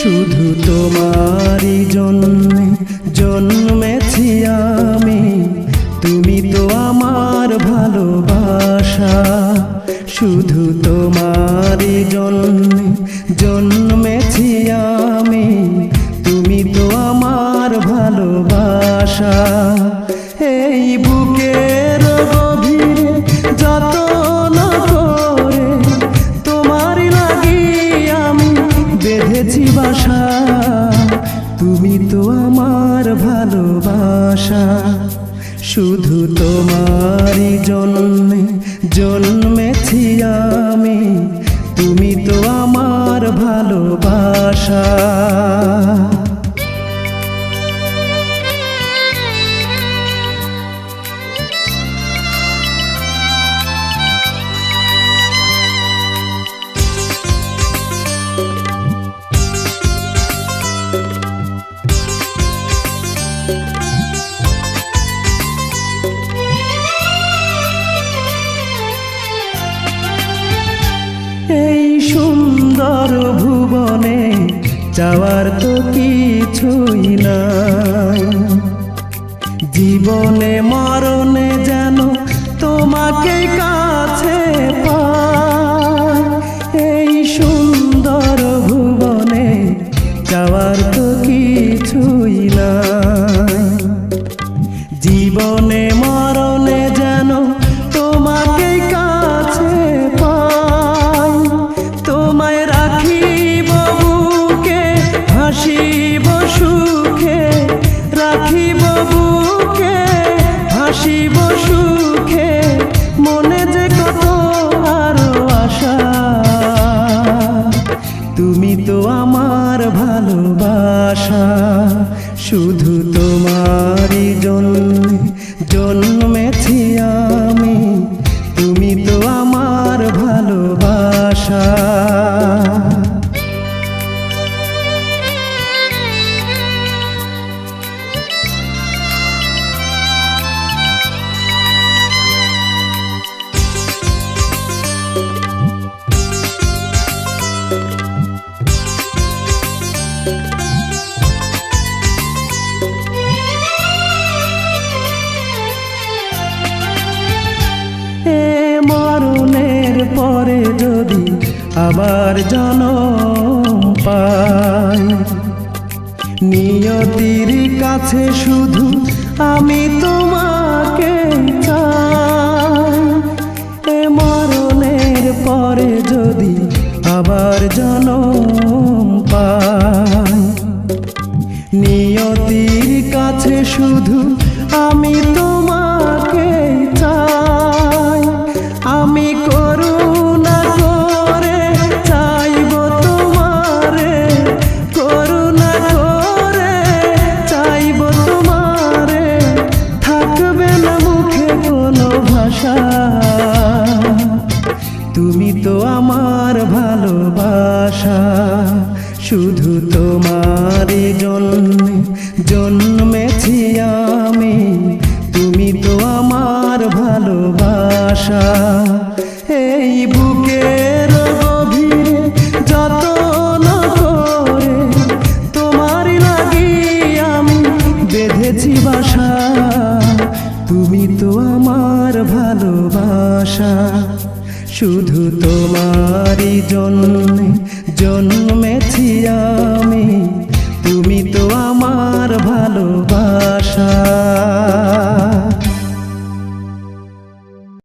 শুধু তোমারই জন্যে জন্মেছি আমি, তুমি তো আমার ভালোবাসা। শুধু তোমারই জন্যে জন্মেছি আমি, তুমি তো আমার ভালোবাসা। এই বুকের গভীরে যতন করে তোমারই লাগি আমি বেঁধেছি বাসা, তুমি তো আমার ভালোবাসা। শুধু তোমারই জন্যে জন্মেছি আমি, তুমি তো আমার ভালোবাসা। এই সুন্দর ভুবনে যাওয়ার তো কিছুই নাই, জীবনে মরণে যেন তোমাকে কাছে পাই। এই সুন্দর ভুবনে যাওয়ার তো কিছুই নাই, জীবনে মরণে যেন তোমাকে কাছে পাই। তোমায় রাখিব বুকে, হাসিব সুখে, রাখিব বুকে, হাসিব সুখে, মনে যে কত আরো আশা, তুমি তো আমার ভালোবাসা। শুধু তোমারই জন্যে জন্মেছি আমি, তুমি তো আমার ভালোবাসা। মরণের পরে যদি আবার জন্ম পাই, নিয়তির কাছে শুধু আমি তোমাকে চাই। মরণের পরে যদি আবার জন্ম পাই, নিয়তির কাছে শুধু আমি তোমাকে চাই। আমি করুণা করে চাইব তোমারে, করুণা করে চাইব তোমারে, থাকবে না মুখে কোনো ভাষা, তুমি তো আমার ভালোবাসা। শুধু তোমারই জন্যে জন্মেছি আমি, তুমি তো আমার ভালোবাসা। এই বুকের গভীরে যতন করে তোমারই লাগি আমি বেঁধেছি বাসা, তুমি তো আমার ভালোবাসা। শুধু তোমারই জন্যে